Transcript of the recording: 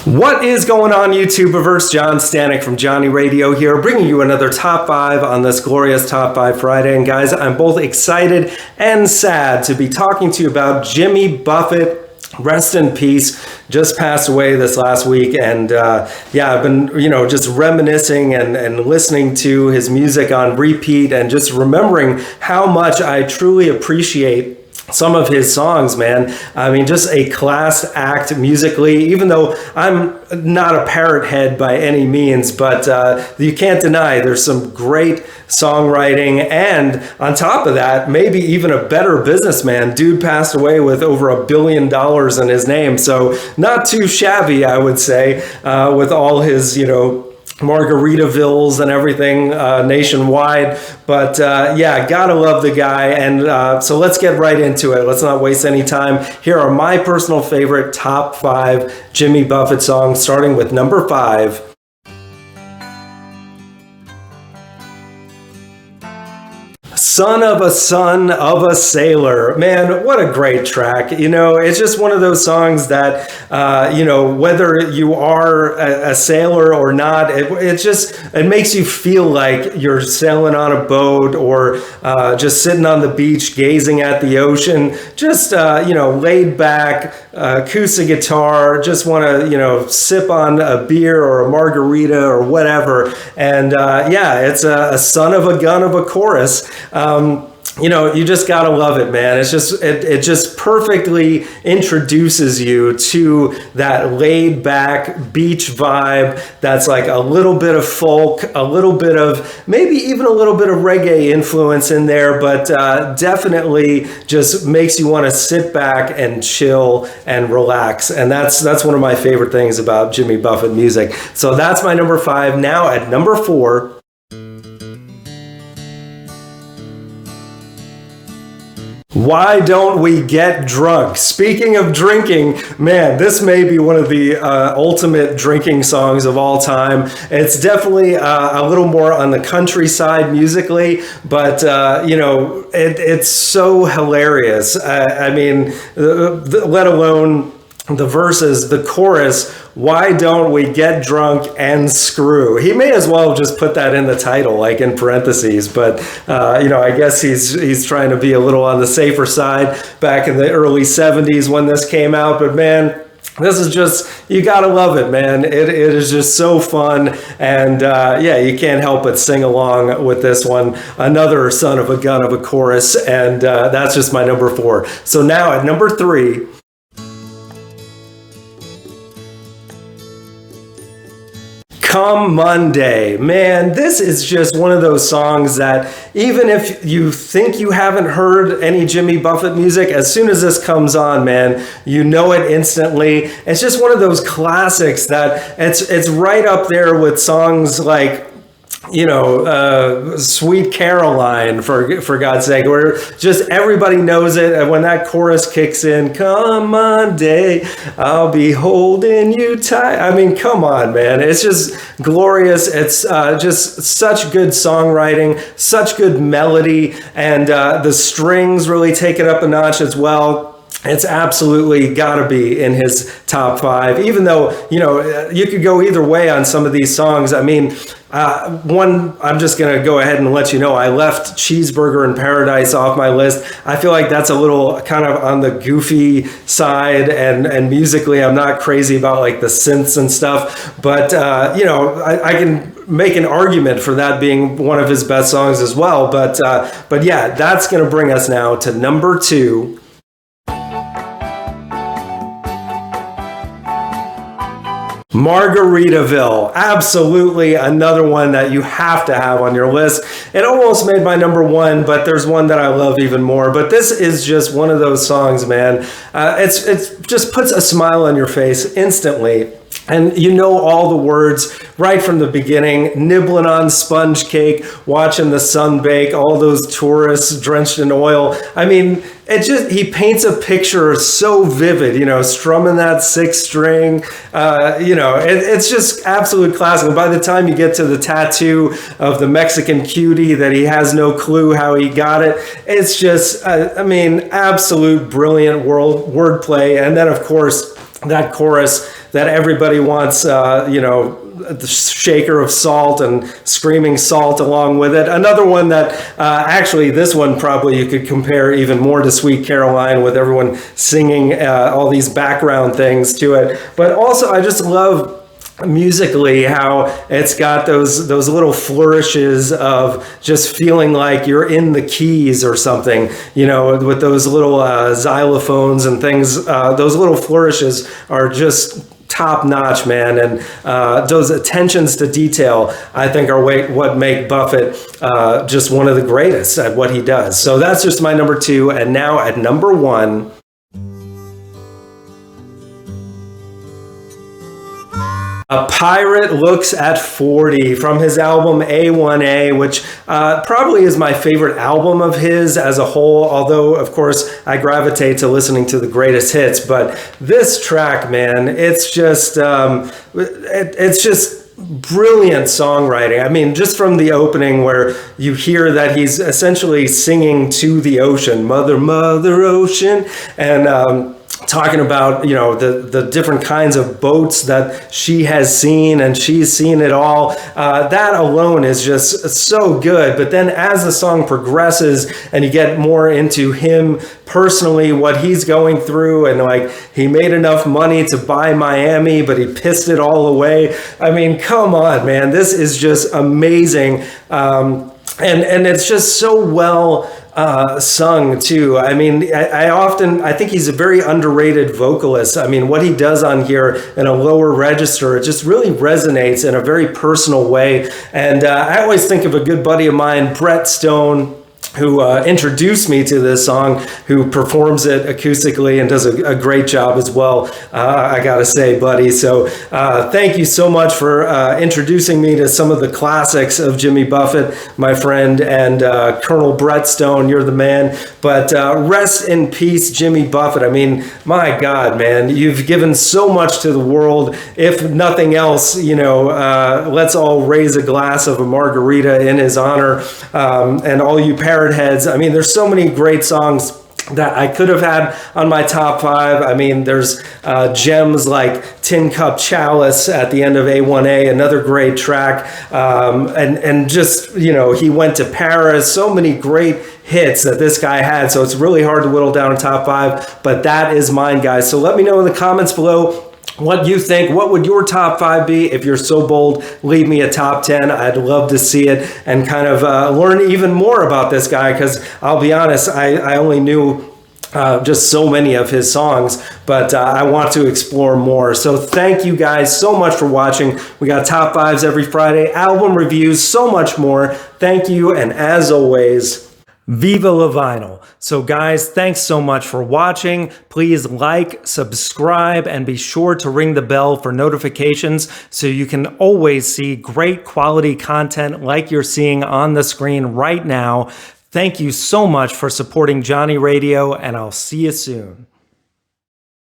What is going on, YouTubeverse? John Stanek from Johnny Radio here, bringing you another Top 5 on this glorious Top 5 Friday. And guys, I'm both excited and sad to be talking to you about Jimmy Buffett. Rest in peace. Just passed away this last week. And I've been, just reminiscing and listening to his music on repeat and just remembering how much I truly appreciate some of his songs, man. I mean, just a class act musically, even though I'm not a parrot head by any means, but you can't deny there's some great songwriting. And on top of that, maybe even a better businessman. Dude passed away with over $1 billion in his name. So not too shabby, I would say, with all his, Margaritavilles and everything nationwide. But gotta love the guy. And so let's get right into it. Let's not waste any time. Here are my personal favorite top 5 Jimmy Buffett songs, starting with number 5. Son of a Sailor. Man, what a great track. It's just one of those songs that, whether you are a sailor or not, it makes you feel like you're sailing on a boat or just sitting on the beach, gazing at the ocean, just, laid back, acoustic guitar, just want to, sip on a beer or a margarita or whatever. And it's a son of a gun of a chorus. You just gotta love it, man. It's just it just perfectly introduces you to that laid back beach vibe that's like a little bit of folk, a little bit of maybe even a little bit of reggae influence in there, but definitely just makes you want to sit back and chill and relax. And that's one of my favorite things about Jimmy Buffett music. So that's my number 5. Now at number 4. Why Don't We Get Drunk? Speaking of drinking, man, this may be one of the ultimate drinking songs of all time. It's definitely a little more on the countryside musically, but, it's so hilarious. Let alone the verses, the chorus, why don't we get drunk and screw? He may as well just put that in the title, like in parentheses, but, I guess he's trying to be a little on the safer side back in the early 70s when this came out. But man, this is just, you gotta love it, man. It is just so fun. And you can't help but sing along with this one. Another son of a gun of a chorus. And that's just my number 4. So now at number 3, Come Monday. Man, this is just one of those songs that even if you think you haven't heard any Jimmy Buffett music, as soon as this comes on, man, you know it instantly. It's just one of those classics that it's right up there with songs like Sweet Caroline, for God's sake, where just everybody knows it. And when that chorus kicks in, come Monday, I'll be holding you tight. I mean, come on, man. It's just glorious. It's just such good songwriting, such good melody, and the strings really take it up a notch as well. It's absolutely got to be in his top 5, even though, you could go either way on some of these songs. I mean, one, I'm just going to go ahead and let you know, I left Cheeseburger in Paradise off my list. I feel like that's a little kind of on the goofy side, and musically, I'm not crazy about like the synths and stuff, but, I can make an argument for that being one of his best songs as well. But that's going to bring us now to number 2. Margaritaville, absolutely another one that you have to have on your list. It almost made my number 1, but there's one that I love even more. But this is just one of those songs, man. It's just puts a smile on your face instantly. And all the words right from the beginning, nibbling on sponge cake, watching the sun bake, all those tourists drenched in oil. I mean, he paints a picture so vivid, strumming that 6th string, it's just absolute classic. By the time you get to the tattoo of the Mexican cutie that he has no clue how he got it, it's just, absolute brilliant wordplay. And then, of course, that chorus that everybody wants, the shaker of salt and screaming salt along with it. Another one that actually, this one probably you could compare even more to Sweet Caroline, with everyone singing all these background things to it. But also, I just love musically how it's got those little flourishes of just feeling like you're in the keys or something, with those little xylophones and things. Those little flourishes are just top notch, man. And those attentions to detail, I think, are what make Buffett just one of the greatest at what he does. So that's just my number 2. And now at number 1, A Pirate Looks at 40 from his album A1A, which probably is my favorite album of his as a whole, although, of course, I gravitate to listening to the greatest hits. But this track, man, it's just brilliant songwriting. I mean, just from the opening where you hear that he's essentially singing to the ocean, Mother, Mother Ocean, and talking about, the different kinds of boats that she has seen, and she's seen it all. That alone is just so good. But then as the song progresses and you get more into him personally, what he's going through, and like, he made enough money to buy Miami, but he pissed it all away. I mean, come on, man. This is just amazing. And it's just so well sung too. I mean, I think he's a very underrated vocalist. I mean, what he does on here in a lower register, it just really resonates in a very personal way. And I always think of a good buddy of mine, Brett Stone, who introduced me to this song, who performs it acoustically and does a great job as well, I gotta say, buddy. So thank you so much for introducing me to some of the classics of Jimmy Buffett, my friend, and Colonel Brett Stone, you're the man. But rest in peace, Jimmy Buffett. I mean, my God, man, you've given so much to the world. If nothing else, let's all raise a glass of a margarita in his honor. And all you parrot heads, I mean, there's so many great songs that I could have had on my top 5. I mean, there's gems like Tin Cup Chalice at the end of A1A, another great track. And just, he went to Paris, so many great hits that this guy had. So it's really hard to whittle down a top 5, but that is mine, guys. So let me know in the comments below what you think. What would your top 5 be? If you're so bold, leave me a top 10. I'd love to see it and kind of learn even more about this guy, because I'll be honest, I only knew just so many of his songs, but I want to explore more. So thank you guys so much for watching. We got top 5s every Friday, album reviews, so much more. Thank you, and as always, Viva la vinyl. So guys, thanks so much for watching. Please like, subscribe, and be sure to ring the bell for notifications so you can always see great quality content like you're seeing on the screen right now. Thank you so much for supporting Johnny Radio, and I'll see you soon.